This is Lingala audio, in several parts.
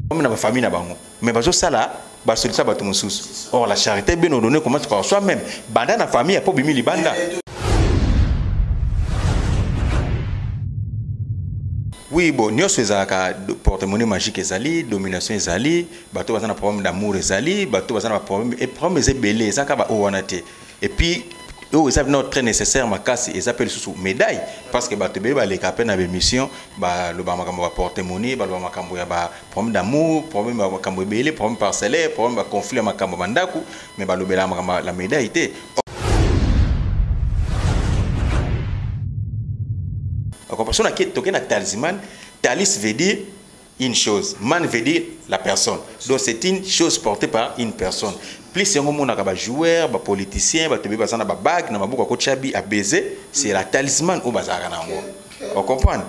Comme dans ma famille na bango. Mais bazo ça là, ba solita ba tumusus. Or la charité bien nous donner commence par soi-même. Banda na famille a pas bimi libanda. Oui, bon, nous sommes porte-monnaie magique ezali, domination ezali, bateau bazana problème d'amour ezali, bateau bazana problème et problème c'est belé, ça kaba owanate. Et puis ils ont très nécessaire ma casse ils appellent sous médaille parce que bateau bébé les capés na mission, ba le ba makambo ba porte-monnaie, ba le ba makambo ya ba problème d'amour, problème ba makambo belé, problème parcellaire, problème ba conflit makambo bandaku, mais ba le bela makambo la médaille était. La personne qui est un talisman, talis veut dire une chose, man veut dire la personne. Donc c'est une chose portée par une personne. Plus c'est un moment où on a joueur, un politicien, un bague, un baiser, c'est la talisman au bazar. Vous comprenez?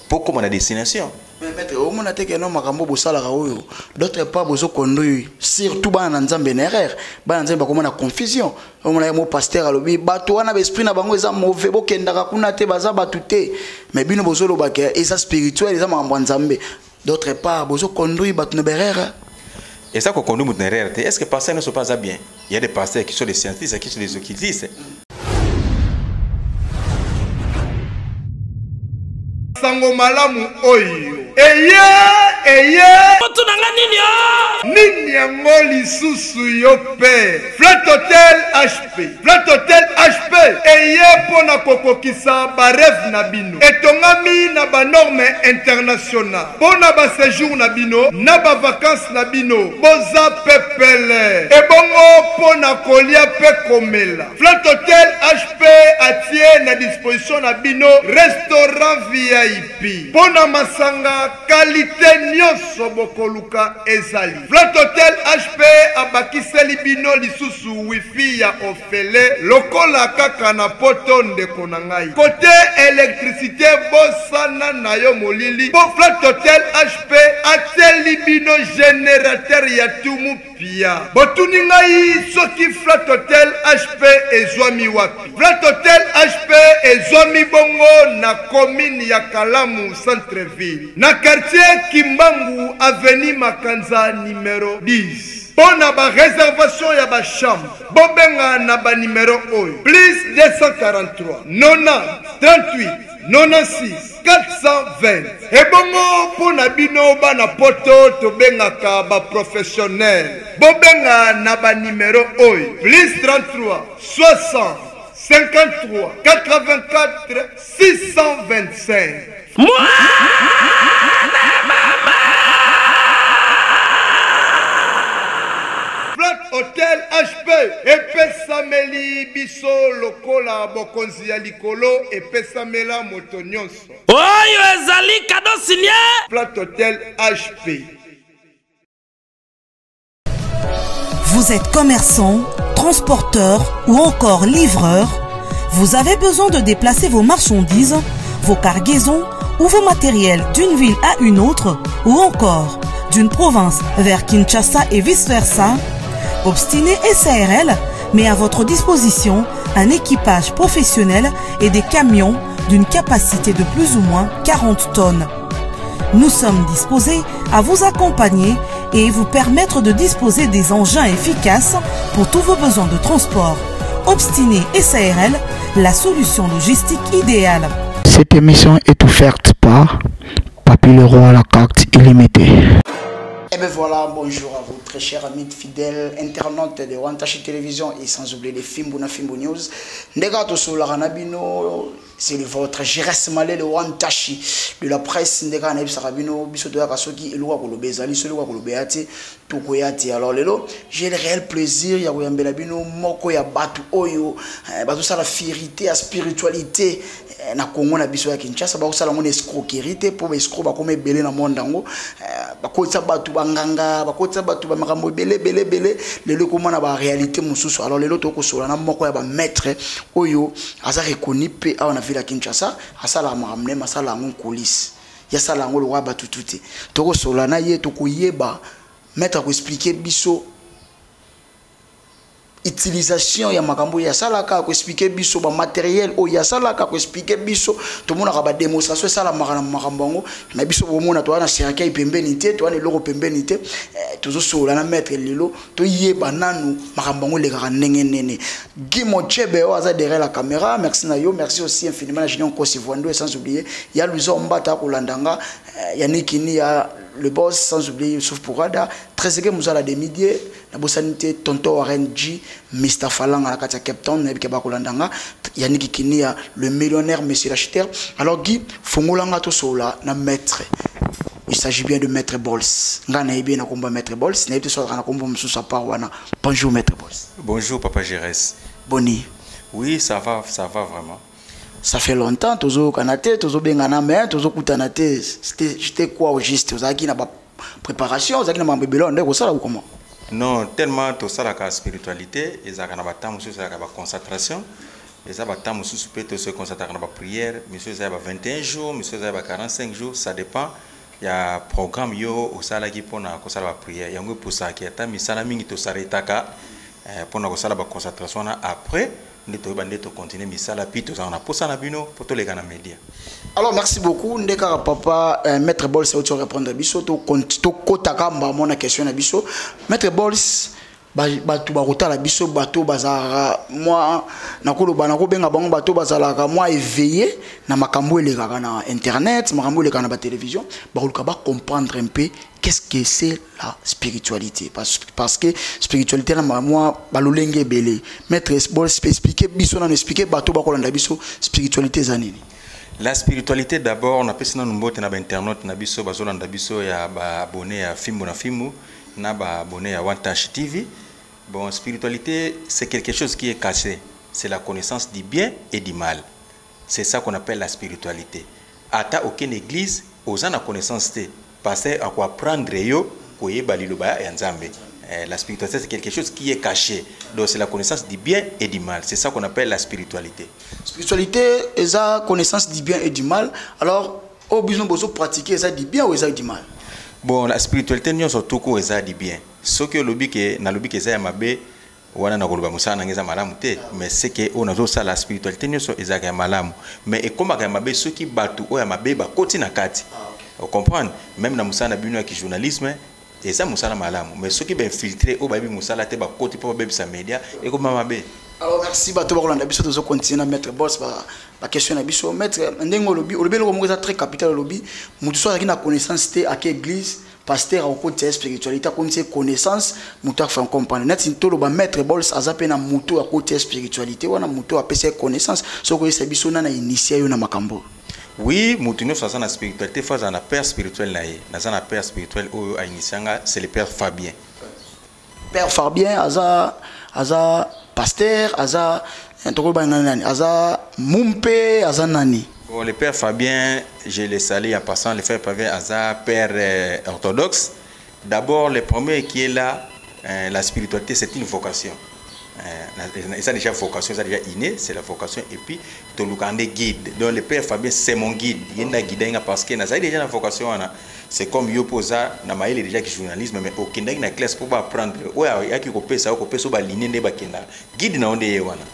Pourquoi on a destination? D'autres pas besoin conduire surtout dans Nzambe erreur dans Nzambe comme na confusion on a mo pasteur alobi bato wana esprit na bango eza mauvais bokendaka kuna te baza batuté mais bino bozolo baka eza spirituel eza makambo Nzambe d'autre part besoin conduire bato na erreur et ça qu'on conduit mon erreur est-ce que pasteurs ne sont pas bien? Il y a des pasteurs qui sont des scientifiques qui sont des occultistes. Sango malamu oyo eye otunanga nini nini yango lisusu yo pe Flat Hotel HP eye pona kokokisa ba rêve na bino etongami na ba norme international pona ba séjour na bino na ba vacances na bino boza pepele ebongo pona kolia pe komela Flat Hotel HP atie na disposition na bino restaurant VIP pona masanga qualité nyonso bokoluka ezali Flat Hotel HP abakiseli bino lisusu wifi ya ofele lokola kaka na poto ndeko na ngai côté électricité bosana na yo molili po Flat Hotel HP ateli bino générateur ya tumu pia botuni ngai soki Flat Hotel HP ezwami wapi Flat Hotel HP ezwami bongo na commune ya Kalamu centre-ville na quartier Kimbangu avenue Makanza numéro 10 Pour la réservation ya ba chambre bobenga na ba numéro oyo plus 243 90 38 96 420 et bongo pour na bino ba na poto to benga ka ba professionnel bobenga na ba numéro oyo plus 33 60 53 84 625 Hotel HP epesameli biso lokola bokonzi ya likolo epesamela moto nyonso oyo ezali kado signé Flat Hotel HP. Vous êtes commerçant, transporteur ou encore livreur, vous avez besoin de déplacer vos marchandises, vos cargaisons ou vos matériels d'une ville à une autre ou encore d'une province vers Kinshasa et vice-versa. Obstiné SARL met à votre disposition un équipage professionnel et des camions d'une capacité de plus ou moins 40 tonnes. Nous sommes disposés à vous accompagner et vous permettre de disposer des engins efficaces pour tous vos besoins de transport. Obstiné SARL, la solution logistique idéale. Cette émission est offerte par Papy Leroy à la carte illimitée. Et bien voilà, bonjour à vous très chers amis fidèles, internautes de Wantashi Télévision et sans oublier les Fimbo News. Negato sur la Ranabino, c'est votre Jérès Malé de Wantashi de la presse Negana Sarabino, Bisotoya Kasoki, et Loua Kolobezali, Soloua Kolobeati, Tokoyati. Alors, Lelo, j'ai le réel plaisir, Yaouyam Belabino, Moko ya Batu Oyo, Batu Sala Fierité, la spiritualité. Na Congo na biso ya Kinshasa ba osala mon escroquerie pour escroc ba comme belé na monde ngo ba kotsa batu banganga ba kotsa batu ba makambo belé lelo ko mona ba réalité mususu alors lelo to ko sola na moko ya ba maître oyo aza reconnu pe a na ville ya Kinshasa asala makamne masala ngo coulisse ya sala ngo lo wa batu tuti to ko sola na ye to ko yeba maître ko expliquer biso utilisation ya makambo ya salaka ko expliquer biso ba matériel o ya salaka ko expliquer biso to mona ba démonstration sala makana makambo na biso bo mona to na cercle pembeni te to na loko pembeni te tozo sola na mettre lelo to yeba nanu makambo le ka nene Guy Mochebe o aza derrière la caméra merci na yo merci aussi infiniment na Généon Kosivwando et sans oublier ya Luzo Mbata ko landanga Yannick Ni ya le boss sans oublier Youssouf Pourada très que nous ala de midi na bosanité tonto Warren G Mr Falanga la katia Cape Town na bikeba ko landanga Yannick Kini ya le millionnaire monsieur l'acheteur alors Guy fongolanga to sola na maître. Il s'agit bien de Maître Bols. Ngana bien na komba Maître Bols, na so na komba mususa parwana. Bonjour Maître Bols. Bonjour Papa Gérès. Boni. Oui, ça va vraiment. Ça fait longtemps tozo kanate, tozo bengana mais tozo kutanate. C'était quoi au juste? Ozaki na ba préparation, ozaki na mambebelo ndeko sala ou comment? Non, tellement to sala ka spiritualité, ezaka na ba temps mususa ka ba concentration. Les ba temps mususa peut se concentrer na ba prière, monsieur za ba 21 jours, monsieur za ba 45 jours, ça dépend. Il y a un programme yo au sala qui pour na ko sala ba prière yango pour ça qui ata misala mingi to saretaka pour na ko sala ba concentration na après ndito bande to continuer misala pi to na pour ça na bino pour to les gana média. Alors merci beaucoup ndeka papa Maître Bols ça tu répondre biso to kotaka mba na question na biso Maître Bols bato bakotala biso bato bazara moi nakoloba nakobenga bango bato bazalaka moi éveillé na makambo elekaka na internet makambo elekaka na ba télévision bakoluka ba comprendre un peu qu'est-ce que c'est la spiritualité parce que spiritualité na moi balolenge belé Maître Bols expliquer biso na expliquer bato bakolanda biso spiritualité zanini. La spiritualité d'abord on appelle ça na mbote na internet na biso bazolanda biso ya ba abonné à Fimbo na Fimbo na ba abonné à One Touch TV. Bon, spiritualité, c'est quelque chose qui est caché. C'est la connaissance du bien et du mal. C'est ça qu'on appelle la spiritualité. Ata aucune église, aux la connaissance de passer à quoi prendre yo, koye baliloba et nzambe. La spiritualité, c'est quelque chose qui est caché. Donc, c'est la connaissance du bien et du mal. C'est ça qu'on appelle la spiritualité. Spiritualité, c'est la connaissance du bien et du mal. Alors, au besoin de pratiquer ça du bien ou ça du mal? Bon, la spiritualité, nous surtout quoi ça du bien. Ce que le but na lobi que ça mabe, wana na koloba musana ngeza malamu te, mais c'est que on a ça la spiritualité nous so ezaka malamu. Mais et comme ka mabe ceux qui batu o ya mabe ba koti na kati. Vous comprenez? Même na musana bino ya journalisme, et ça musala malamu. Mais ceux qui ben filtrer o ba bi musala te ba koti pour ba sa média et comme mabe. Alors merci bato bakolanda biso tozo continuer na Maître Bols ba question na biso Maître ndengo lobi olobelo ko mo très capital lobi mutu so aki na connaissance te à église pasteur au côté spiritualité comme c'est connaissance mutu fa comprendre net to lo ba Maître Bols azape na mutu à côté spiritualité wana mutu a pese connaissance so ko yesa biso na initier yo na makambo. Oui, mutu no sa na spiritualité fa za na père spirituel na ye na za na père spirituel o a initianga c'est le père Fabien. Père Fabien aza pasteur aza mumpe aza nani. Bon, le père Fabien, je le salue en passant. Le père Fabien aza père orthodoxe. D'abord, le premier qui est là, la spiritualité, c'est une vocation. Ça déjà vocation, ça déjà inné, c'est la vocation. Et puis, tu le guide. Donc le père Fabien, c'est mon guide. Il y a guide parce que ça déjà la vocation. C'est comme yo posa na maïle déjà qui journalisme mais au kinda na classe pour apprendre. Ouais, il y a qui copie ça, copie so ba ligne ne ba kinda. Guide na onde wana.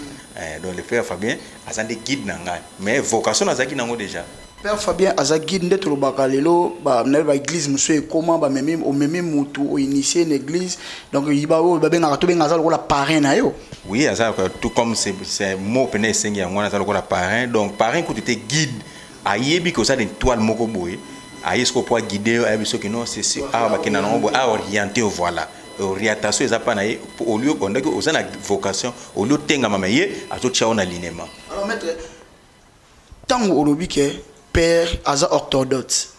Donc le père Fabien a des guide na ngai. Mais vocation na zaki nango déjà. Père Fabien a guide ndeto lobaka lelo ba na ba église monsieur comment ba même au même mutu au initier une église. Donc il ba o ba benga to benga za la parrain na yo. Oui, ça tout comme c'est mot pené sengi ngwana za la parrain. Donc parrain ko tu te guide ayebi ko ça d'une toile moko boye. Est-ce qu'on peut guider ceux qui non c'est à orienter voilà orientation ça pas au lieu qu'on a aux vocation au lieu tenga mamaye à tout on alignement. Alors maître tant au lobby que père aza orthodoxe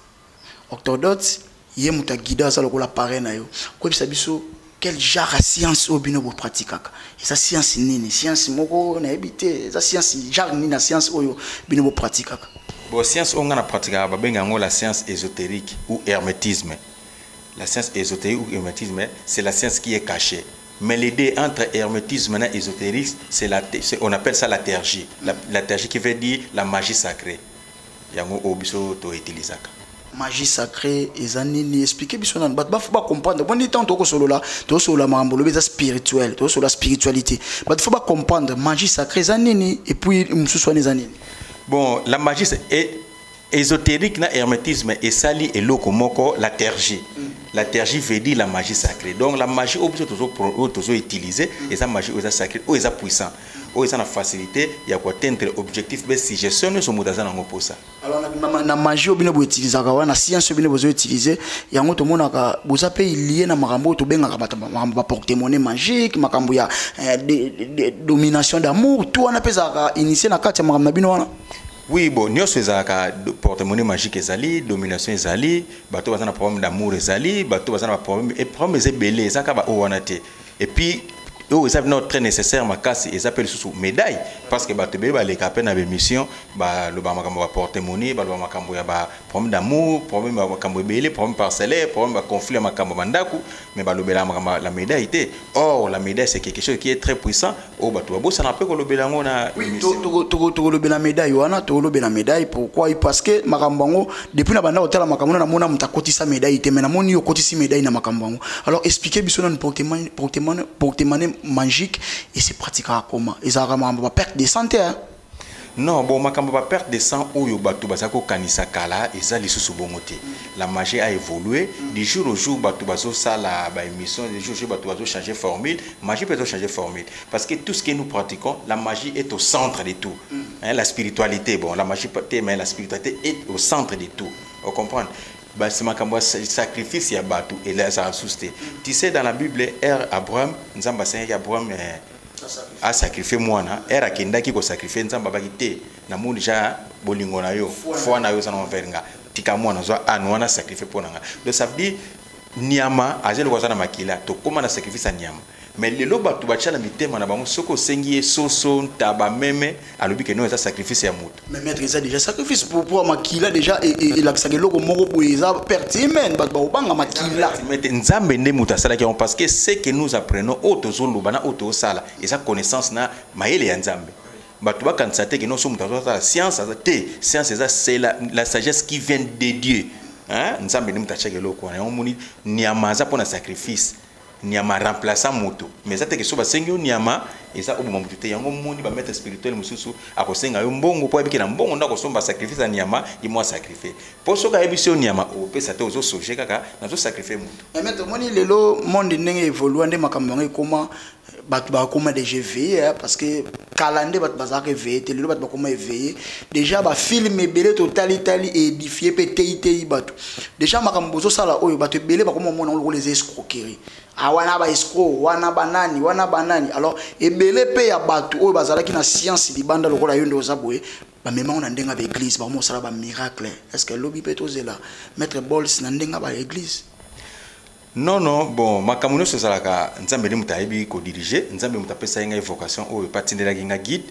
yé muta guida ça le la parrain na yo ko bisa biso quel genre de science au bino bo pratikaka esa science nini science moko na ebité esa science genre nini na science oyo bino bo pratikaka. Bon, science on a pratiqué la science ésotérique ou hermétisme. La science ésotérique ou hermétisme, c'est la science qui est cachée. Mais l'idée entre hermétisme et ésotérisme, on appelle ça la tergie. La tergie qui veut dire la magie sacrée. Yango obiso to utilisaka. magie sacrée et zanini expliquer biso nan bat faut pas comprendre bon temps to ko solo là to solo mambo le beza spirituel to solo la spiritualité bat faut pas comprendre magie sacrée zanini et puis mususu ne zanini. Bon, la magie est ésotérique na hermétisme et sali et lokomoko la tergie. La tergie veut dire la magie sacrée. Donc la magie obligé toujours utiliser et sa magie est sacrée ou est puissant. Ou est la facilité il y a quoi atteindre objectif mais si gestion sur modaza na pour ça. Alors na magie obino bo utiliser ka na science obino bo utiliser yango to mona ka boza pe lié na makambo to benga ka ba porte-monnaie magique makambo ya domination d'amour tout on appelle ça initier na kati ya makambo na bino wana. Oui, bon, nous faisons porte-monnaie magique ezali, domination ezali, bateau bazana problème d'amour ezali, bateau bazana problème et problème est belé, ça ka ba owanate. Et puis ils sont très nécessaire ma casse ils appellent sous médaille parce que bateau ba les capés na mission ba le ba makambo ba porte-monnaie ba le makambo ya ba problème d'amour, problème ba makambo belé, problème parcellaire, problème ba conflit makambo bandaku, mais ba le bela makambo la médaille était. Or la médaille c'est quelque chose qui est très puissant. Oh bateau bo ça n'a pas que le bela ngona. Oui, to le bela médaille wana to le bela médaille pourquoi parce que makambo depuis na banda hôtel makambo na mona mutakotisa médaille te mais na moni yo kotisi médaille na makambo. Alors expliquez biso na porte-monnaie magique et c'est pratiqué comment ils ont perte de santé hein? Non bon makambo ba perte de sang oyo batu basako kanisa kala eza lisusu bongote la magie a évolué du jour au jour batu baso sala ba émission du jour au jour batu baso changer formule magie peut changer formule parce que tout ce que nous pratiquons la magie est au centre de tout hein, la spiritualité bon la magie mais la spiritualité est au centre de tout vous comprenez. Bah, c'est un sacrifice ya batu et là ça a susté. Tu sais dans la Bible Abraham nzamba senya Abraham a sacrifié mwana era kendaki ko sacrifier nzamba bakite na mundi ja bolingo na yo foi na yo sana mvenga tika mwana zo anwana sacrifier ponanga. Donc ça veut dire nyama azeli ko sana makila to koma na sacrifice ya nyama. Mais les loba tu bachala mitema na bango soko sengi soso taba meme alobi que non ça sacrifice ya mutu. Mais maître ça déjà sacrifice pour makila déjà et la sakelo ko moko boeza pertimen ba banga makila. Mais nzambe nde muta sala ki parce que ce que nous apprenons auto zolo bana auto sala et sa connaissance na maele ya nzambe. Batu ba kansate que non so muta la science science c'est la sagesse qui vient de Dieu. Hein nzambe nde muta chakelo ko na omuni nyamaza pona sacrifice. Nyama remplaçant moto mais ça te que soba sengyo nyama et ça obo mbutu te yango moni ba maître spirituel mususu akosenga yo mbongo po ebiki na mbongo ndako somba sacrifice nyama i moi sacrifier po soka ebisio nyama o pesa te ozo soje kaka na zo sacrifier moto mais maître moni lelo monde ndenge évolue ndé makambo comment batu ba koma déjà éveillé parce que calendrier batu bazaka éveillé te lelo batu ba koma éveillé déjà ba film ebele total Italie édifié pe teité batu déjà makambo zo sala oyo batu ebele ba koma mona les escroqueries wana ba escroc wana banani alors ebele pe ya batu oyo bazalaki na science libanda lokola yo ndo zaboye ba mema on ndenga ba église ba mo sala ba miracle est-ce que lobi pe tozela maître Bols na ndenga ba église. Non bon makamuno so salaka nzambe ndi mutayibi ko diriger nzambe mutapesa nga vocation oyo patindela kinga guide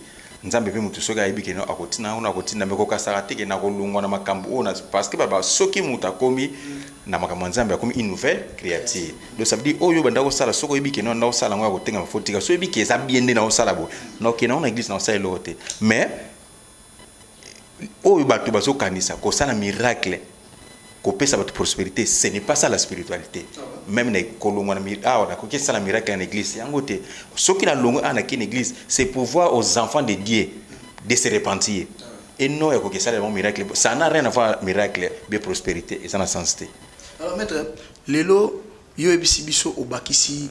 nzambe pe mutu soka yibi keno akotina ona akotina meko kasara teke na kolungwa na makambo ona parce que baba soki mutakomi na makambo nzambe akomi une nouvelle créature. Donc ça veut dire oyo banda ko sala soko yibi keno na osala ngo akotenga mafotika so yibi ke za biende na osala bo no keno na église na osala lote mais oyo batu bazo kanisa ko sala miracle ko pesa votre prospérité ce n'est pas ça la spiritualité. Même les kolongo na miracle ko kesa la miracle en église yangote soki na longo ana ki église c'est pour voir aux enfants de Dieu de se repentir et non ko kesa le miracle ça n'a rien à voir miracle bien prospérité et ça n'a sens té. Alors maître lelo yo ebisi biso obakisi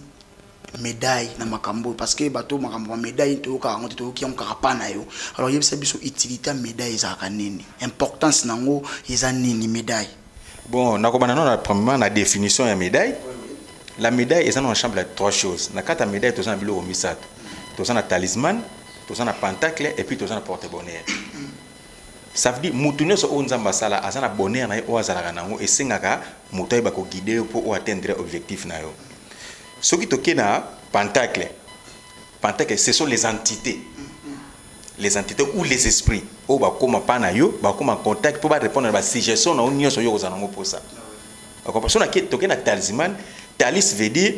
médaille na makambo parce que bato makambo médaille to ka ngote to ki on karapana yo alors yebisa biso utilité médaille za kanini importance nango eza nini médaille. Bon, na premièrement la définition de la médaille. La médaille est en chambre de trois choses. Na kata médaille to sana biloko misato. To sana talisman, to sana pentacle et puis to sana porte-bonheur. Ça veut dire mutu nyonso o nzamba sala azana bonheur na yo azalaka nango esengaka mutu ayeba ko guider pour atteindre objectif na yo. Soki toke na pentacle. Pentacle ce sont les entités. Les entités ou les esprits au ba koma pana yo ba koma contact pour ba répondre ba suggestion na onyo so yo kozana ngo pour ça. Parce que na toke na talisman, talis veut dire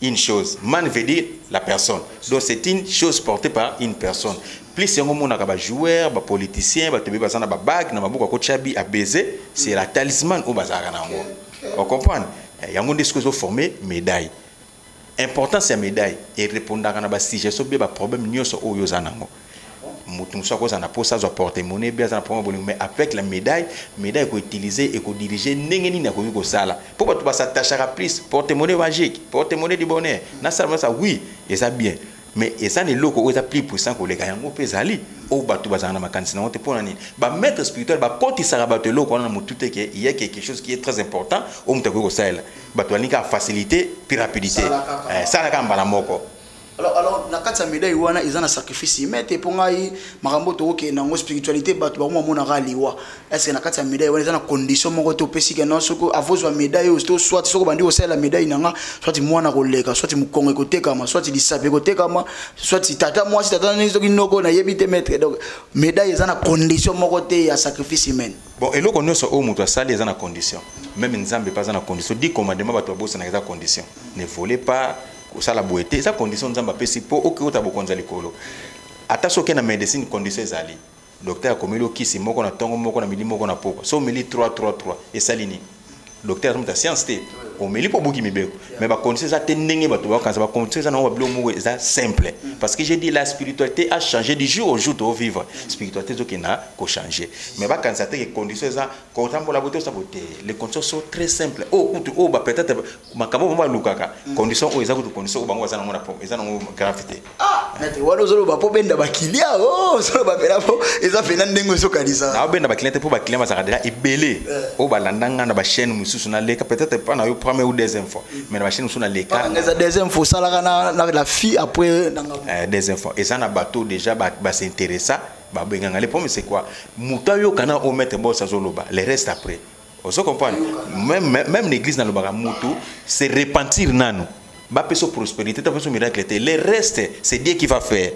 une chose. Man veut dire la personne. Donc c'est une chose portée par une personne. Plus c'est un monde qui joueur, un politicien, un bague, un baiser, c'est la talisman au bazar. Vous comprenez? Il y a des choses formées médaille. Important c'est médaille et répondre à la si j'ai sauvé le problème nous sur au yozanango. Mouton soit cause na pour ça doit porter monnaie bien ça prend volume mais avec la médaille qu'on utiliser et qu'on diriger n'engeni na ko sala pour pas tout s'attacher à plus porter monnaie magique porter monnaie du bonheur na ça oui et ça bien mais et ça les locaux où ça plus puissant que les gars yango pezali au batu bazana makanisi na on te pour nani ba maître spirituel ba quand il sera battu loko na mututé que il y a quelque chose qui est très important au mutako ko sala batu anika facilité puis rapidité ça la kamba la moko. Alors na kati ya médaille wana ils ont un sacrifice mete pour ngai makambo to ke na ngo spiritualité batu ba mona raliwa est-ce que na kati ya médaille wana ils ont condition moko to pesi ke non soko avozwa médaille au soit soko bandi au la médaille nanga soit mwana koleka soit mukongo kotekama soit lisape kotekama soit tata moi si tata nzo kinoko na yebite mettre donc médaille ils ont une condition moko te ya sacrifice humain. Bon et loko nyoso o mutu asali ils ont une condition même nzambe pas en condition dit commandement batu bossa na condition ne volez pas ça la beauté ça condition nzamba pesi po okota bokonza likolo ata soki na médecine condition ezali docteur akomeli okisi moko na tongo moko na milimo moko na poko so meli 3 et salini docteur muta science te o meli po buki mibeko mais ba condition ça te ndenge bato ba kanza ba condition ça na ba bilo mo ça simple parce que j'ai dit la spiritualité a changé du jour au jour de vivre spiritualité zoki na ko changer mais ba kanza te que condition ça ko tambola boto ça boté les conditions sont très simples oh ba peut-être makabo ba lukaka condition o eza ko condition o bango za na mona po eza na gravité maître wana zolo ba po benda ba kilia zolo ba pela po eza fena ndengo so kalisa na benda ba client po ba client ba za déjà ebelé o ba landanga na ba chaîne mususu na leka peut-être pas na yo première ou deuxième fois mais la machine mususu na leka na deuxième fois ça la la fille après deuxième fois et ça na bateau déjà ba s'intéresser ba benganga les pommes c'est quoi muta yo kana o mettre bon ça zoloba le reste après on se comprend même l'église dans le baga mutu c'est repentir nanu ba peso prospérité ta peso miracle le reste c'est Dieu qui va faire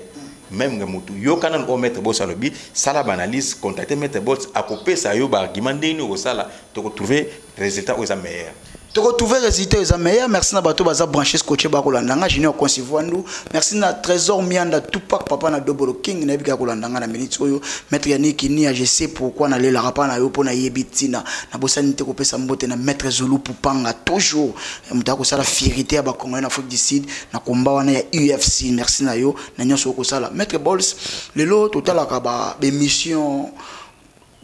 même mutu yo kana o mettre bon ça lobi ça la analyse contacter mettre bon à couper ça yo ba argument ndeni o sala to trouver résultat aux meilleurs. Tu retrouves les résultats les meilleurs. Merci na bato baza branché scotché ba kolandanga junior konsivoandu. Merci na trésor mianda Tupac papa na Double King na bika kolandanga na minute oyo maître Yannick ni je sais pourquoi na lela rapa na yo pona yebitina na bosani te kopesa mbote na maître Zulu Pupanga toujours mutako sala fierté ba Congo na Afrique du Sud na combat wana ya UFC. Merci na yo na nyonso ko sala maître Balls lelo total ka ba émission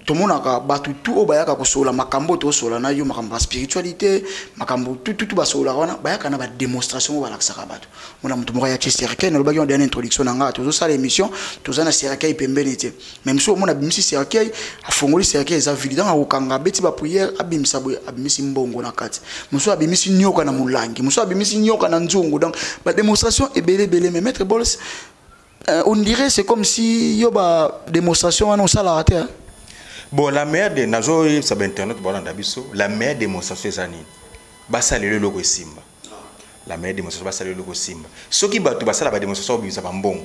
tout le monde a battu tout au bayaka kosola makambo to sola na yo makambo spiritualité makambo tout basola wana bayaka na ba démonstration wala ksaka bato mona mutu moko ya cercle na lobaki on dernière introduction nanga to ça l'émission to za na cercle pembeni te même so mona bimisi cercle afongoli cercle za vili dans okanga beti ba prière abimisa boye abimisi mbongo na kati muso abimisi nyoka na mulangi muso abimisi nyoka na nzungu donc ba démonstration ebele mais maître Balls on dirait c'est comme si yo ba démonstration wana ça la raté. Bon, la meilleure des nazo sur internet la meilleure démonstration c'est nini basa le logo simba la meilleure démonstration basa le logo simba soki batu basa la démonstration bisa mbongo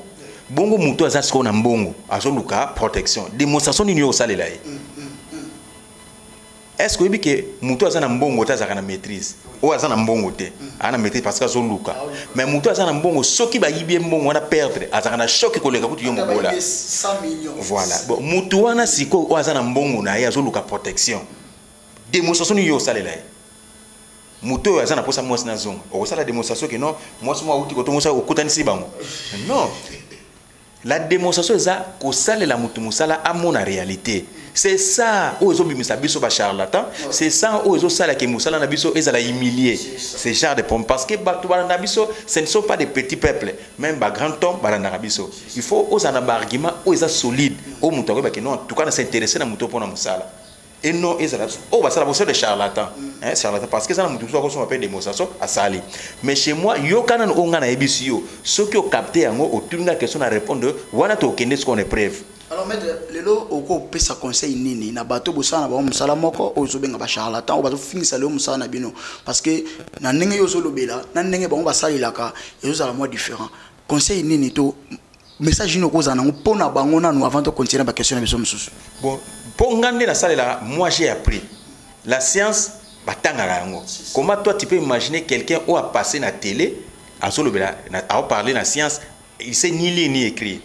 bongo muto aza siko na mbongo azoluka protection démonstration nini yo salela est-ce que que muto aza na mbongo tazaka na maîtrise o aza na mbongo te ana maîtrise parce que azoluka mais muto aza na mbongo soki ba yibie mbongo wana perdre azaka na choc koleka kutu yo mobola 100 millions voilà bon muto wana siko o aza na mbongo na ye azoluka protection démonstration ni yo salela muto aza na posa mwasi na zonga o sala démonstration que non mwasi mwa uti ko to mosa okutanisi bango non la démonstration eza ko salela mutu musala amona réalité. C'est ça où ils ont mis sa biso ba charlatan. C'est ça où ils ont sala que musala na biso ils la humilier. C'est genre de pompe parce que na biso ce ne sont pas des petits peuples. Même ba grand homme ba na biso. Il faut aux en argument où ils sont solides. Au mutako ba que non en tout cas na s'intéresser na muto pona musala. Et non ils là oh ba sala bosso de charlatan. Hein charlatan parce que ça na mutu so ko so appelle démonstration à sali. Mais chez moi yo kana no nga na ebisio. Ce qui ont capté yango autour na question à répondre wana to kende ce qu'on est preuve. Alors maître lelo oko pesa conseil nini na bato bosana ba musala moko ozobenga ba charlatan o bato finisa le musala na bino parce que na ndenge yo zolobela na ndenge ba ba salilaka ezo la moi différent conseil nini to message nini ko zana pona bango na nous avant de continuer ba question na biso mususu. Bon pour ngande na salela moi j'ai appris la science batanga yango. Comment toi tu peux imaginer quelqu'un ou a passé na télé a parlé la science, il sait ni lire ni écrire.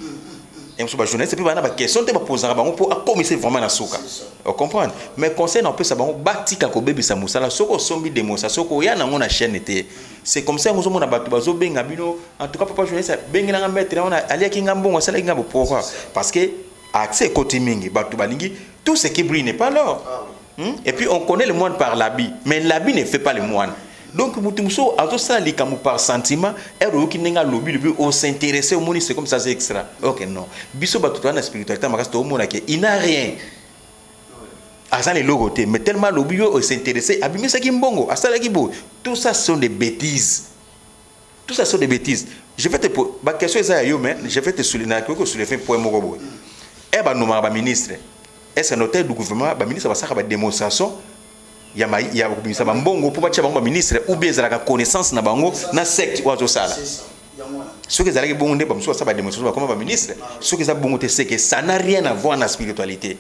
Et je suis journaliste, et puis il y a des questions qui posent pour commencer vraiment à souka. Vous comprenez? Mais concernant un peu ça, bâti kako bébé ça moussala, soko sombi démo ça, soko ya na ngona chaîne était. C'est comme ça nous on a battu bazo benga bino. En tout cas papa journaliste benga na mettre on a ali ki ngambongo ça la ngabo pourquoi? Parce que accès côté mingi batu balingi tout ce qui brille n'est pas l'or. Et puis on connaît le moine par l'habit, mais l'habit ne fait pas le moine. Donc, Moutoumso, à tout ça, par sentiment, on s'intéresse au monde, c'est comme ça, c'est extra. Ok, non. Bisso, la spiritualité, il n'a rien. À les logotés, mais tellement l'obio s'intéresser, abîmer ça qui est bon, à ça qui beau. Tout ça sont des bêtises. Tout ça sont des bêtises. Je vais te poser, ma question est je vais te souligner un point. Eh bien, nous, ma ministre, est-ce que notre gouvernement, le ministre, va faire une démonstration? Il y a un bon pour le ministre ou bien la connaissance na bango na secte ou autre sala. Ce que les bon ne pas me ça démonstration comme ministre. Ce que ça bon c'est que ça n'a rien à voir avec la spiritualité.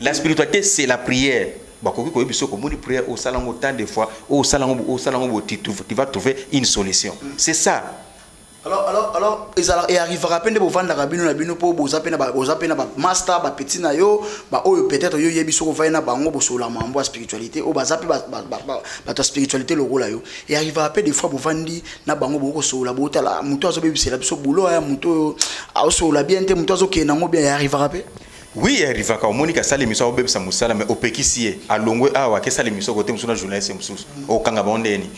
La spiritualité c'est la prière. Bah quand tu biso comme une prière au salon autant de fois au salon tu vas trouver une solution. C'est ça. Alors, il arrivera à peine de vous vendre la bino, la bino pour vous appeler na master, ba petit na yo, ba oyo peut-être yo yebiso ko vaina bango bo sur la mambo spiritualité, o ba zapi ba ta spiritualité le rôle yo. Et arrivera à peine des fois vous vandi na bango bo ko sur la bota la muto azo bebisi la biso boulot ya muto a sur la bien te muto azo ke nango bien arrivera pe. Oui, il arrive à Monica Salimisa au Bebsa Moussala, mais au Pékissier, à Longwe, à Salimisa, côté Moussuna journaliste, au Kangabondeni.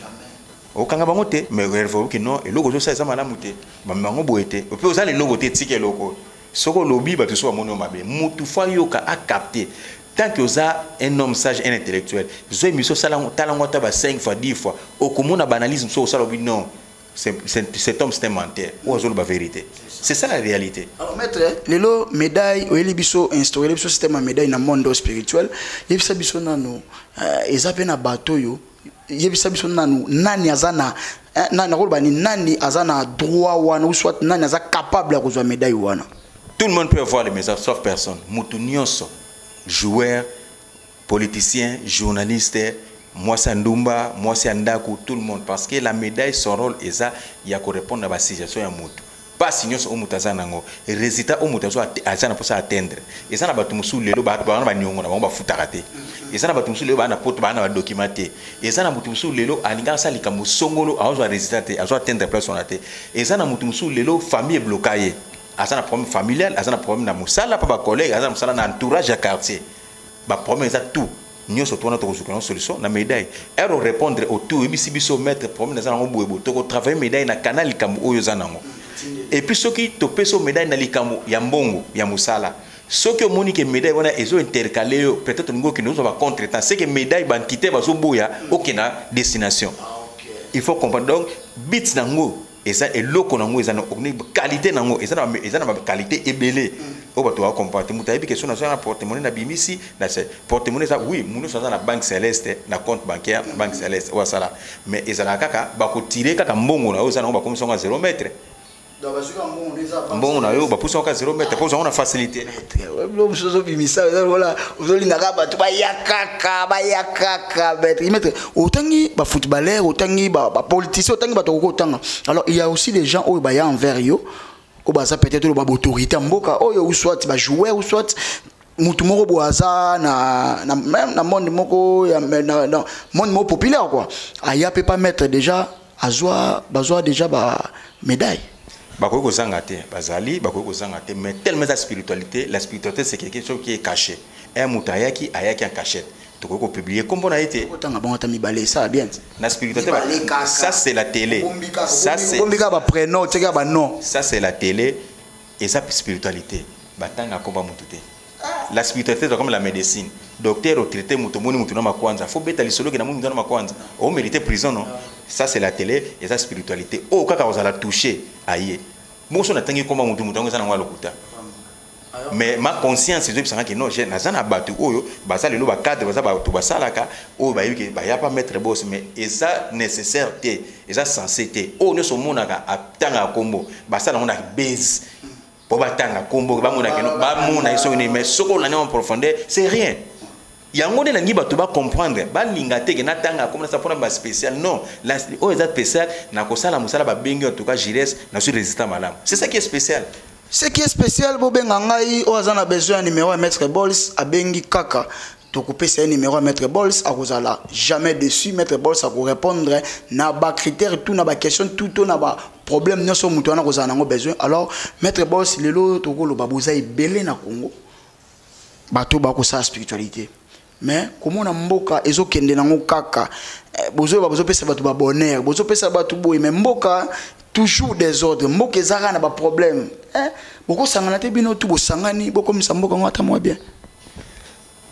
Au Kangabangote, mais il faut que non, et logo ça, ça m'a lamuté. Maman boité. Au plus, vous allez logo tiki logo. Soko lobby, bah, tu sois mon homme, Moutoufa Yoka a capté. Tant que vous avez un homme sage et intellectuel, vous avez mis ça talent 5 fois, 10 fois. Au commun, on banalise ça, non. Cet homme, c'est un menteur. Ou la vérité. C'est ça la réalité. Alors, maître, les médailles, ou les biso instauré le système de médaille dans le monde spirituel, les biso nano, ils avaient un bateau yo. Yebisa biso nani azana nani azana droit wana ou soit nani azana capable de kozwa médaille wana. Tout le monde peut avoir les messages sauf personne. Mutu nyonso, joueur, politicien, journaliste, moi c'est Ndumba, moi c'est Ndaku, tout le monde parce que la médaille son rôle est ça, il y a répondre à la situation ya mutu. Pas signon au mutazana ngo résultat au mutazo azana pour ça atteindre. Et ça na batu musu lelo ba nyongo na ba futarate. Et ça na batu musu lelo ba na poto ba na documenter. Et ça na mutu musu lelo alinga ça lika musongolo azo résultat azo atteindre place on até. Et ça na mutu musu lelo famille bloquée. Azana problème familial, azana problème na musala pa ba collègue, azana musala na entourage à quartier. Ba problème ça tout. Nous sommes tous une solution na médaille. Elle répondre au tout et bisi biso mettre problème na ngo boebo to travailler médaille na canal comme oyo zanango. Et puis ceux qui topent sur médaille dans les camo, il y a mbongo, il y a moussala. Ceux qui ont monique médaille, ils ont intercalé, peut-être que nous avons contre-temps. C'est que médaille, ban quitter, va s'oubouya, aucune destination. Il faut comprendre. Donc, bits nango, et ça, et l'eau nango, ils ont une qualité nango, ils ont une qualité ébélée. On va tout comprendre. Vous avez question sur un porte-monnaie na bimisi, na porte-monnaie ça, oui, nous sommes dans la banque céleste, na compte bancaire, banque céleste, ou ça là. Mais ils ont la caca, bah qu'on tire caca mbongo na, ils ont bah comme ils sont à 0 mètre. Bon, on a eu pour 0 mètres, pour on a facilité. Voilà, footballeur, politicien, alors il y a aussi des gens où il y a envers eux, peut-être l'autorité ou soit joueur ou soit mutumoko boaza na monde moko monde populaire quoi. Aya peut pas mettre déjà besoin déjà médaille. Bakoko zangate, bazali, bakoko zangate, mais tellement la spiritualité c'est quelque chose qui est caché. Un moutayaki ayaki en cachette. Tu peux publier comme on a été. Ça bien. La spiritualité, ça c'est la télé. Ça c'est la télé et ça spiritualité. Batanga komba mutute. La spiritualité c'est comme la médecine. Docteur au traité mutomoni mutuna makwanza. Faut beta lisolo ke na mutuna makwanza. On mérite prison non. Ça c'est la télé et ça spiritualité. Oh kaka vous allez toucher aïe. Moi on attend komba mutumutanga ça na ngwa lokuta. Mais ma conscience c'est que non j'ai nazana batu oyo basa lelo ba cadre basa ba to basalaka o ba yiki ba ya pas mettre boss mais et ça nécessaire té et ça censé té o ne so monaka atanga kombo basa na ngona base pour batanga kombo ba monaka no ba mona iso ni mais soko na en profondeur c'est rien. yango na ngi bato ba comprendre ba linga te na tanga comme ça pour ba spécial non la o est spécial na ko sala musala ba bengi en tout cas Gires na sur résistant malam c'est ça qui est spécial. Ce qui est spécial bo benga ngai o azana besoin numéro à Maître Bols a bengi kaka to couper ce numéro à Maître Bols a kozala jamais dessus Maître Bols a ko répondre na ba critère tout na ba question tout na ba problème nyonso mutu na kozana ngo besoin alors Maître Bols lelo to ko lo babuza ibele na Congo bato ba ko sa spiritualité. Mais comment on a mboka ezo kende nango kaka bozo pesa batu ba bonheur bozo pesa batu boy mais mboka toujours des ordres mboka ezaka na ba problème boko sangana te bino tu bo sangani boko misa mboka ngata moi bien.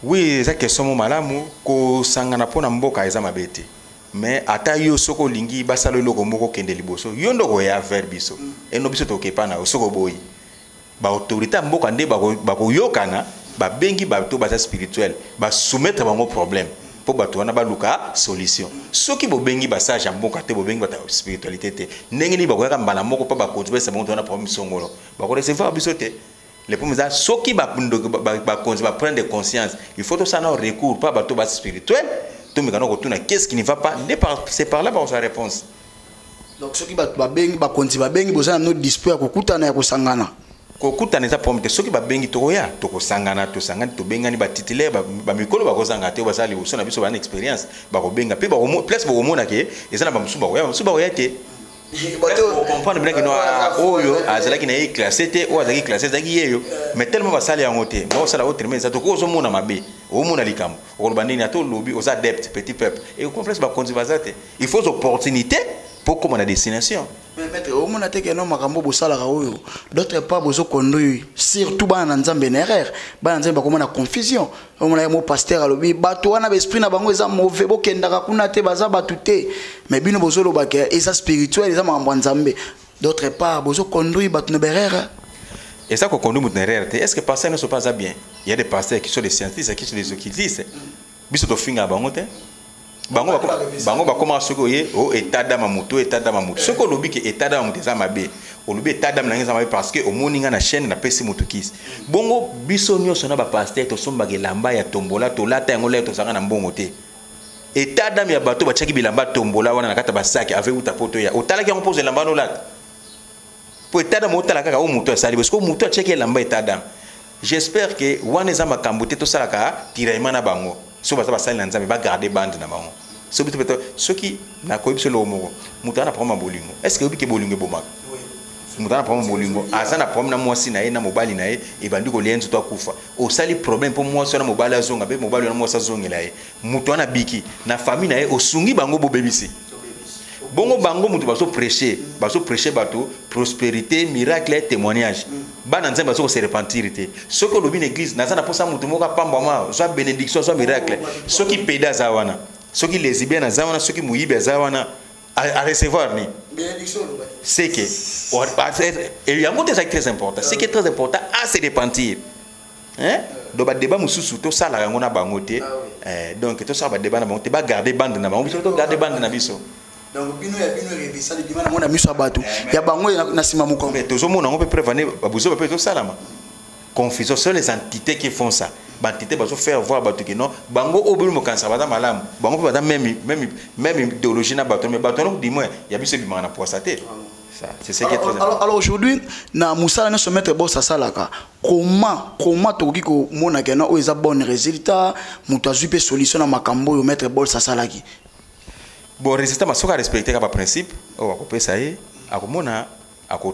Oui, c'est question mo malamu ko sangana pona mboka eza mabete mais ata yo soko lingi basalo loko moko kende liboso yo ndoko ya vers biso et no biso to kepana soko boy ba autorité mboka nde ba ko yokana ba bengi ba to ba spirituel ba soumettre bango problème pour ba to na ba luka solution soki bo bengi ba sage mboka te bo bengi ba spiritualité te ndenge ni ba ko ka mbala moko pa ba contribuer sa bongo to na problème songolo ba ko recevoir biso te les problèmes soki ba prendre conscience il faut to ça na recours pas ba to ba spirituel to mekano ko tuna qu'est-ce qui ne va pas c'est par là ba sa réponse donc soki ba bengi ba konti ba bengi bo ça no dispo ko kutana ya ko sangana kokutana eza problème te soki babengi tokoya tokosangana tosangani tobengani batitulaire bamikolo bakozanga te basala liboso na biso bana expérience bakobenga mpe place bakomona ke eza na bamosusu bakoya te comprendre bien que oyo azalaki na ye classé te oyo azalaki classé ezalaki yeyo mais tellement basala yango te baosala autrement eza toko ozomona mabe omona likambo okoloba ndeni ata olobi oza adepte petit peuple et complexe bakonzi baza te il faut opportunité pour comme la destination. Mais maître, au moins que non makambo bosala kaoyo. D'autre part bozo kondoyi surtout bana nzambe na erreur. Bana nzambe ba komona confusion. Au moins mo pasteur alobi bato wana ba esprit na bango eza mauvais bokendaka kuna te baza batuté. Mais bino bozo lobaka eza spirituel eza makambo nzambe. D'autre part bozo kondoyi bato na erreur. Et ça qu'on conduit mon erreur, est-ce que les pasteurs ne sont pas bien? Il y a des pasteurs qui sont des scientifiques, qui sont des occultistes. Biso to finga bango te. Bango ba commencer ko ye o état d'âme muto ce ko lobi ke état d'âme za mabe o lobi état d'âme na za mabe parce que au moninga na chaîne na pesi mutu kis bongo biso nyoso na ba pasteur to somba ke lamba ya tombola to lata yango le to sanga na mbongo te état d'âme ya bato ba chaki bilamba tombola wana na kata ba sac avec uta poto ya o talaki yango pose lamba no lata po état d'âme o talaka ka o muto sali parce que muto cheki lamba état d'âme j'espère que wana za makambo te to salaka tiraima na bango so ba sali na nzambe ba garder bande na bango so bitu beto soki na ko biso lo moko mutana problème bolingo est-ce que obike bolingo bomaka mutana problème bolingo azana problème na mwasi na ye na mobali na ye e bandi ko lienzo to akufa o sali problème pour mwasi na mobali azonga be mobali na mwasi azongela ye mutana biki na famille na ye osungi bango bobebisi bongo bango mutu baso prêcher bato prospérité miracle et témoignage bana nzambe baso se repentir te soko lobi na église nazana posa mutu moka pamba ma soit bénédiction soit miracle soki peda za wana soki lesbien na za wana soki muyibe za wana à recevoir ni bénédiction c'est que et yango te c'est très important c'est que très important à se repentir hein do ba débat mususu to sala yango na bango te donc to sala ba débat na bango te ba garder bande na bango biso to garder bande na biso. Donc bino rebisa de bimana mona miso abatu ya bango na sima muko mais tozo mona on peut prévenir babuzo peut to salama confusion sur les entités qui font ça l'entité bazo faire voir batu que non bango obulu mo kansa bata malam bango peut bata même idéologie na bato mais bato non dis-moi ya biso bimana pour ça ça c'est ce qui est très important. Alors aujourd'hui na musala na se mettre boss à salaka comment to kiko mona que non o eza bon résultat muto azupe solution na makambo yo mettre boss à salaki. Bon, résultat, ma soka respecter par principe, on va couper ça y, à comment à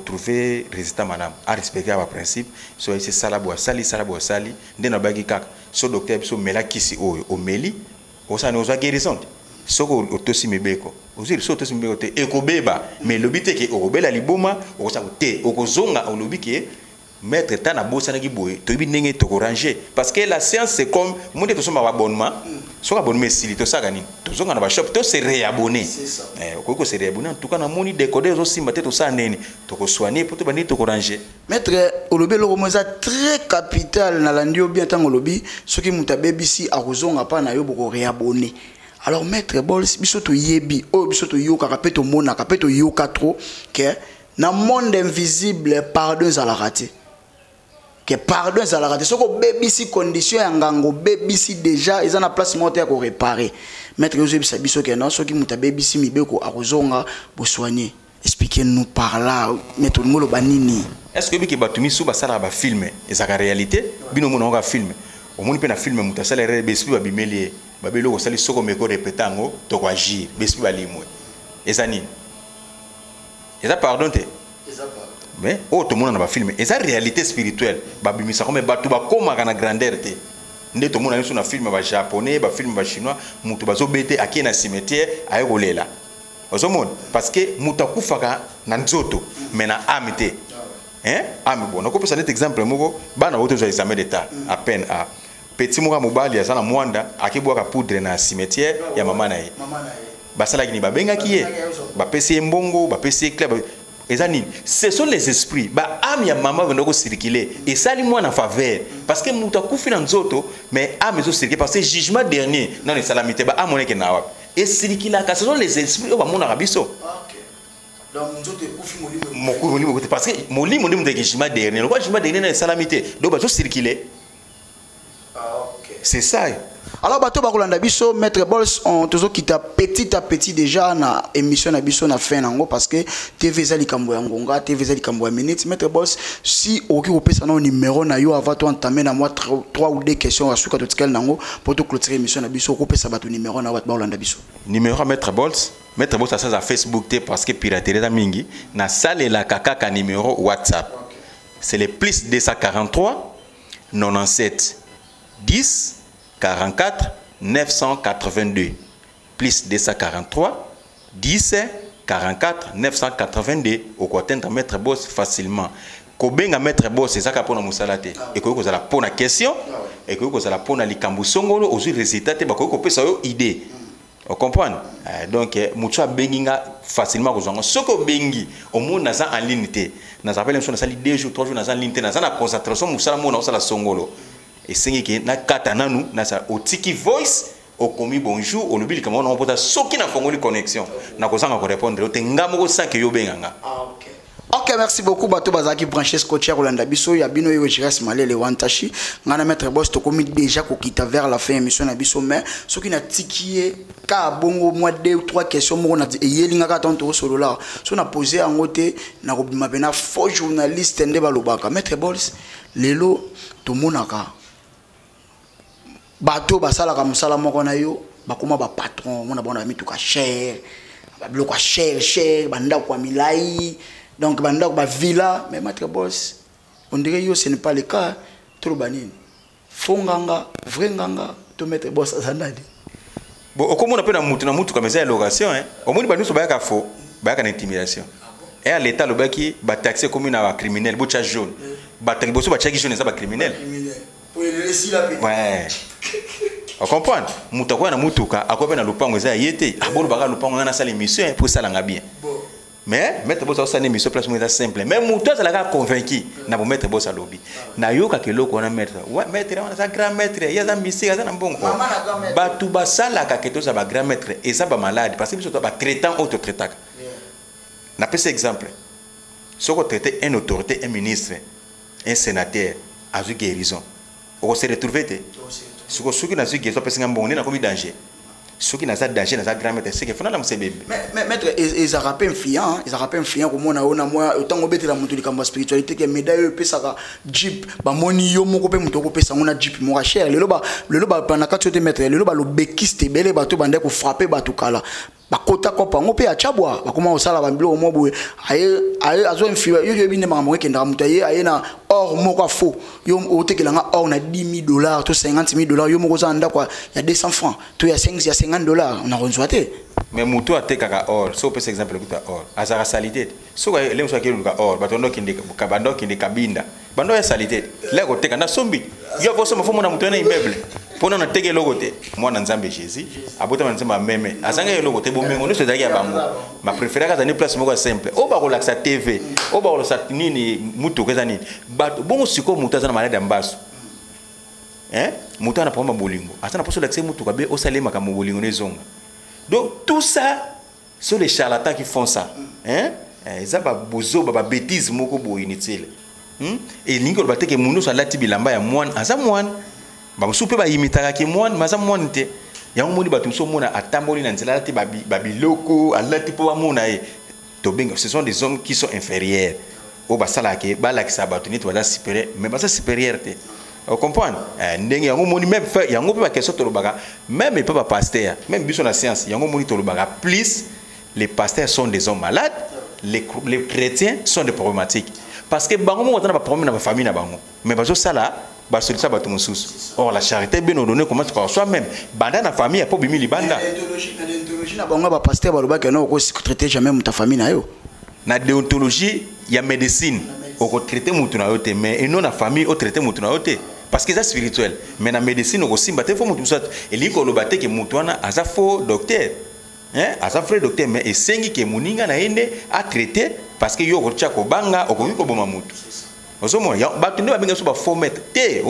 trouver résultat madame, à respecter par principe, so c'est salabo sali, dès na bagi kak, so docteur so mela kisi o meli, o sa nous a guérison. So ko otosi mebeko, o ziri so otosi mebeko te eko beba, mais le but est que o bela liboma, o sa te, o ko zonga o lobi ke mettre tant à bossa na giboé, to bi nenge to ko ranger parce que la science c'est comme monde to so ma abonnement. So abonnement si to ça gani to zonga na ba shop to se réabonner ko se réabonner en tout cas na moni décoder aussi maté to ça neni to ko soigner pour to bani to ko ranger maître olobi lo moza très capital na landio bien tant olobi soki mutabe bisi a kozonga pa na yo boko réabonner alors maître Bols biso to yebi o biso to yoka kapeto mona kapeto yoka trop que na monde invisible pardon za la raté que pardon ça la raté soko bebisi condition ya ngango bebisi déjà ils en a place monter ko réparer maître Joseph Sabiso que non soki muta bebisi mibeko akozonga bo soigner expliquez-nous par là maître ngolo banini est-ce que biki batumi sou basala ba filmer ezaka réalité bino mona nga filmer au moni pe na filmer muta sala re bespi ba bimeli ba belo ko sali soko meko répétango to ko agir bespi ba limwe ezani eza pardon te eza pardon mais oh tout le monde na ba filmer eza réalité spirituelle ba bimisa comme batu ba koma kana grandeur te nde to mona niso na film ba japonais ba film ba chinois mutu bazo bete aki na cimetière ayo kolela ozomona parce que mutu akufaka na nzoto mais na âme te hein âme bon nakopesa net exemple moko bana woto zo examen d'état à peine à petit moka mobali azana mwanda akibwaka poudre na cimetière ya mama na ye basala kini babengaki ye bapesi mbongo bapesi club ezani ce sont les esprits ba âme ya mama vendoko circuler et ça li moi en faveur parce que muta kufi na nzoto mais âme zo circuler parce que jugement dernier non les salamité ba âme oneke na wa et circuler ka ce sont les esprits ba mona rabiso OK donc nzoto kufi molimo parce que molimo ndimo de jugement dernier le jugement dernier na salamité donc ba zo circuler OK c'est ça. Alors bato bakolanda biso maître Bols on tozo kita petit à petit déjà na émission na biso na fin nango parce que TV za likambo ya ngonga TV za likambo ya minute maître Bols si oki kopesa na numéro na yo avant toi entamer na moi 3 ou 2 questions asuka totikel nango pour to clôturer émission na biso kopesa bato numéro na bato bakolanda biso numéro maître Bols ça sur Facebook te parce que piraterie da mingi na salle la kaka numéro WhatsApp c'est le plus 243 97 10 44 982 plus 243 10 44 982 au côté de maître Boss facilement kobenga maître Boss c'est ça ka pona musalate et ko kozala pona question et ko kozala pona likambu songolo ozu résultat te ba ko pesa yo idée on comprend donc mutu abenginga facilement kozanga soko bengi au monde naza en ligne te naza appelle sur na sali 2 jours 3 jours naza en ligne te naza na concentration musala mona osala songolo et c'est que na katana nous na sa otiki voice au komi bonjour au lobby comme on peut soki na fongoli connexion na kozanga ko répondre o tengamo ko sanke yo benganga OK OK merci beaucoup bato bazaki brancher scotcher Rolanda biso ya bino yo Jiras Malele Wantashi ngana maître Boss to komi déjà ko kita vers la fin émission na biso mais soki na tikié ka bongo moi 2 ou 3 questions mo na yelinga ka tonto solo là so na poser en côté na ko bima bena faux journaliste nde balobaka maître Boss lelo to monaka bato basala ka musala moko na yo bakoma ba patron mona bona mituka cher ba bloko cher banda kwa milai donc banda kwa villa mais maître Boss on dirait yo ce n'est pas le cas trop banine fonganga vrai nganga to maître Boss azandadi bon okomona pe na mutu comme ça location hein omoni bantu so bayaka faux bayaka na intimidation et à l'état lobaki ba taxer comme na criminel bocha jaune ba taxi boso ba chaki jaune ça ba criminel ouais on comprend mutakwa na mutuka akope na lupango eza yete abolo baka lupango na sala émission pour ça langa bien mais maître Boss ça une émission place moins simple mais muto ça la convaincu na bo maître Boss alobi na yoka ke loko na maître ouais maître on sa grand maître ya za misi za na mbongo batu basala ka keto za ba grand maître et ça ba malade parce que biso to ba traitant auto traitant na pese exemple soko traiter un autorité un ministre un sénateur a eu guérison on se retrouver te suki na suki so pesa ngambongo na komi danger suki na za danger na za grand maître c'est que fona la musebebe mais maître ils a rappelé influent comme on a moi autant obetela mutu likambo spiritualité que médaille pesa ka jeep ba moni yo moko pe mutu ko pesa ngona jeep mo cher lelo ba panaka tsote maître lelo ba lo bekiste bele bato bande ko frapper bato kala bakota ko pango pe achabwa bakoma osala ba mbilo mo boye aye azo influent yo bine mama ke ndaka mutu aye na or moko faux yo otekelanga or na $10,000 to $50,000 yo moko za ndako ya 200 francs to ya $50 on a reçoité mais mutu atekaka or so pe exemple kuta or azara salité so ka le muso keluka or batondo kinde kabando kinde kabinda bando ya salité le ko teka na sombi yo boso mafomo na mutu na immeuble pona na teke logote mwana nzambe Jésus abota manzema meme azanga yo logote bomengo no sezaki ya bango ma préféré ka za place moko simple o ba ko laksa TV o ba ko sa nini mutu keza nini bato bongo siko mutu azana malade ya mbaso hein mutu ana pamba bolingo azana poso lakse mutu ka be o salema ka bolingo ne zonga. Donc tout ça, sont les charlatans qui font ça. Hein? Ils ont des bêtises inutiles. et lingo ba te ke mundu so lati bilamba ya mwan aza mwan ba musupe ba imitaka ke mwan maza mwan te yango moni ba tumso mona atamboli na nzela lati babiloko alati po mona e to benga ce sont des hommes qui sont inférieurs o ba sala ke ba la ki sa ba tunit wala supérieur mais ba sa supérieur te vous comprenez ndenge yango moni même fait yango pe ba question to lobaka même pas pasteur même biso na science yango moni to lobaka plus les pasteurs sont des hommes malades les chrétiens sont des problématiques parce que bango mo tana ba problème na ba famille na bango mais bazo sala ba solution ba to mususu or la charité bien ordonnée comment tu par soi-même banda na famille po bimi libanda déontologie na bango ba pasteur ba lobaka na ko traiter jamais ta famille na yo na déontologie ya médecine o ko traiter mutu na yo te mais et non na famille o traiter mutu na yo te parce que c'est spirituel mais na médecine o ko simba te fo mutu sot eliko lobate ke mutu wana aza faux docteur aza vrai docteur mais esengi ke muninga na ende a traiter parce que yo ko tia ko banga o ko boma mutu osomo ya ba tende ba benga so ba format te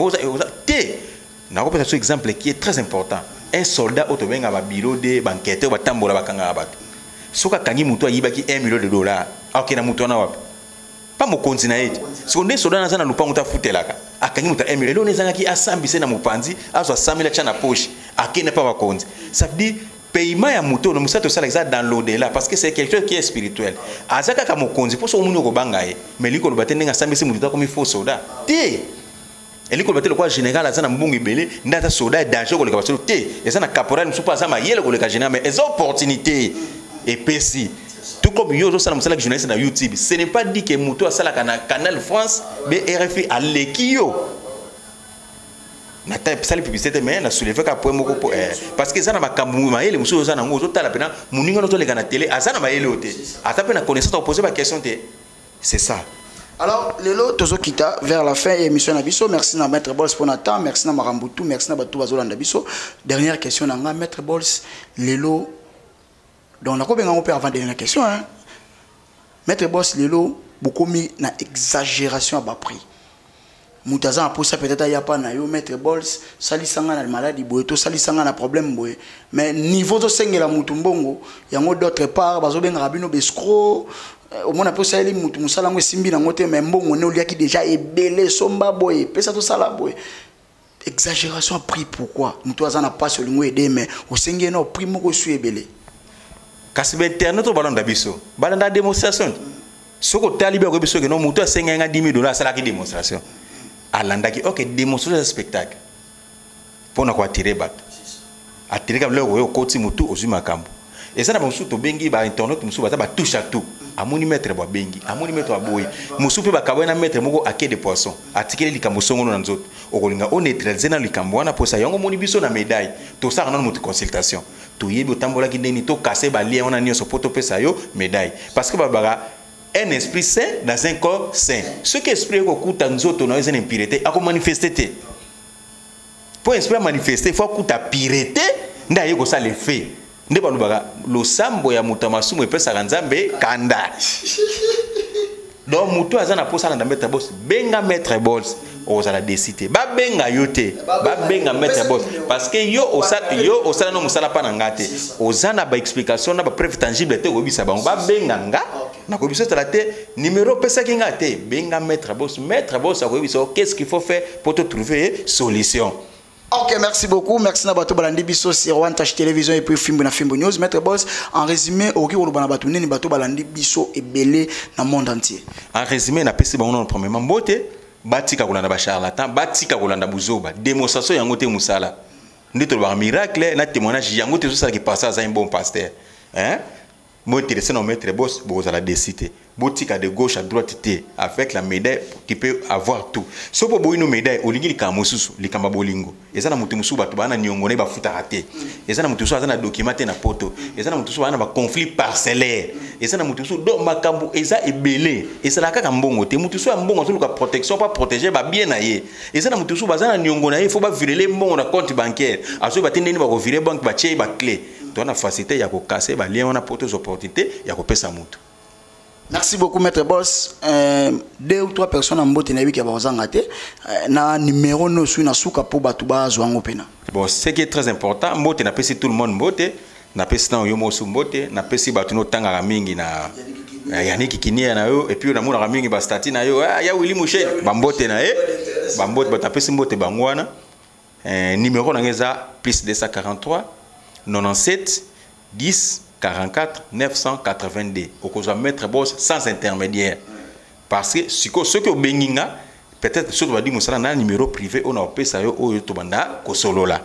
na ko pesa exemple qui est très important un soldat auto benga ba bureau de banquete ba tambola ba kanga ba soka kangi mutu ayibaki $1 million ok na mutu na wapi pas mo konzina eti seconde soldat na zana lupango ta futelaka akangi mutu $1 million nezanga ki asambise na mupanzi azo asamila cha na poche akene pa ba konzi ça veut dire paiement ya muto no musato sala exact dans l'au-delà parce que c'est quelque chose qui est spirituel azaka ka mokonzi pour so munyo ko banga ye mais liko lobate ndenga sambisi mutu ta comme faux soldat te eliko lobate lokwa général azana mbungu belé ndata soldat danger ko leka baso te ezana caporal musupa azama yele ko leka général mais les opportunités et pesi tout comme yo zo sala musala journaliste na YouTube ce n'est pas dit que muto asala kana Canal France mais RFI à l'ekio na type sali publicité mais na soulever ka point moko parce que ça na makambu ma yele muso za na ngo zo tala pena muninga no to leka na télé azana ma yele ote ata pena connaissance to poser ba question te c'est ça. Alors lelo tozo kita vers la fin émission na biso merci na maître Bols pour notre temps merci na Marambutu merci na batu bazolanda biso dernière question na nga maître Bols lelo donc na ko benga on peut avant dernière question hein maître Bols lelo beaucoup mis na exagération à bas prix Moutaza pour ça peut-être il y a pas na yo maître Bols sali sanga na maladie boy to sali sanga na problème boy mais niveau de sengela mutumbongo yango d'autre part bazo benga rabino bescro au moins après ça il mutu musala ngo simbi na ngote mais mbongo ne oliaki déjà ebelé somba boy pesa to sala boy exagération à prix pourquoi Moutaza na pas sur lingo aider mais au sengé na prix moko su ebelé kasi be internet to balanda biso balanda démonstration soko talibe ko biso ke no mutu asenga nga $10,000 sala ki démonstration alandaki ok démonstrer ce spectacle pour na ko attirer bato attirer comme le koti mutu ozuma kambo et ça na musu to bengi ba internet musu ba touche à tout amoni maître ba bengi amoni maître aboyi musu pe ba kabona maître moko ake de poisson atikeli likambo songono na nzoto okolinga on neutraliser na likambo wana pour ça yango moni biso na médaille to ça na mutu consultation to yebi otambola ki ndeni to casser ba lien wana nyoso poto pesa yo médaille parce que ba un esprit saint dans un corps saint. Ce qui explique que nzoto na une impureté a manifester. Pour esprit manifester, il faut que ta pureté ndaye ko ça le fait. Nde ba lubaka lo sambo ya mutamasumu epesa kanzambe kanda. Donc muto azana posa na maître boss benga maître boss ozala décider ba benga yote ba benga maître boss parce que yo osala no musala pa na ngate ozana ba explication na ba preuve tangible te obisa bango ba benga nga na ko biso traité numéro pesa ki ngate benga maître boss ko biso qu'est-ce qu'il faut faire pour te trouver solution. Ok, merci beaucoup. Merci na bato balandi biso sur One Touch Télévision et puis Fimbo na Fimbo News. Maître Bols, en résumé, oki wolo bana bato nini bato balandi biso et belé dans le monde entier. En résumé, na pesi bango premièrement mbote, batika kolanda ba charlatan, batika kolanda buzoba, démonstration yango te musala. Ndito ba miracle na témoignage yango te so ça qui passe à un bon pasteur. Hein? Moi intéressé na Maître Bols, vous allez décider. Botika de gauche à droite avec la médaille qui peut avoir tout. So po boino médaille olingi likamosusu likamba bolingo. Eza na mutu musu batu bana nyongone ba futa raté. Eza na mutu musu azana documenté na poto. Eza na mutu musu bana ba conflit parcellaire. Eza na mutu musu do makambo eza ebelé. Eza la kaka mbongo te mutu musu mbongo so luka protection pas protéger ba bien na ye. Eza na mutu musu bazana nyongona ye faut ba virer mbongo na compte bancaire. Aso ba tindeni ba ko virer banque ba tie ba clé. To na facilité ya ko casser ba lien on a porter opportunité ya ko pesa mutu. Merci beaucoup Maître Bols. 2 ou 3 personnes en botte na biki bazangate na numéro no su na suka po batuba zwango pena. Bon, ce qui est très important, mbote na pesi tout le monde mbote, na pesi na yomo su mbote, na pesi batu no tanga mingi na Yannick Kinia na yo et puis na mona mingi ba stati na yo ya Willy Mouché bambote na bambote batape simbote bangwana numéro na ngeza plus 243 97 10 44 982 okozwa mettre boss sans intermédiaire parce que ce que benginga peut-être surtout va dire musala na numéro privé on a pesa yo oyo to banda ko solola.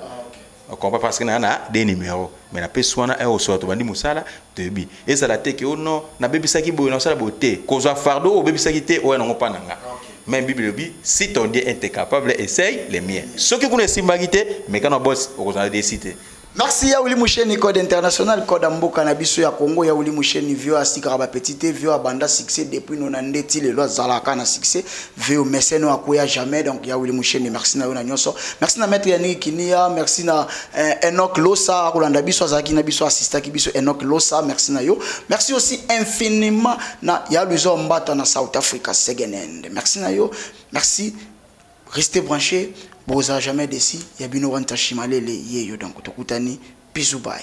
On comprend parce que na des numéros mais na peswana e oso to bandi musala debi et ça la te que non na bebisaki boyo na sala beauté kozwa fardo o bebisaki te o na ngopananga même bible bi si ton Dieu est capable essaye les miens ce que connaît simbagité mais quand on boss okozwa décider. Merci ya Willy Mouché ni code international code mboka na biso ya Congo ya Willy Mouché ni vieux asika ba petite vieux abanda succès depuis non ndeti le loi zalaka na succès vieux mécène akoya jamais donc ya Willy Mouché ni merci na yo na nyonso merci na maître Yannick Kinia merci na Enoch Losa kolanda biso azaki na biso assistant ki biso Enoch Losa merci na yo merci aussi infiniment na ya Luzo Mbata na South Africa Segenend merci na yo merci restez branchés. Boza jamais d'ici, yabino wanta shimalele yeyo donc tokutani bisous bye.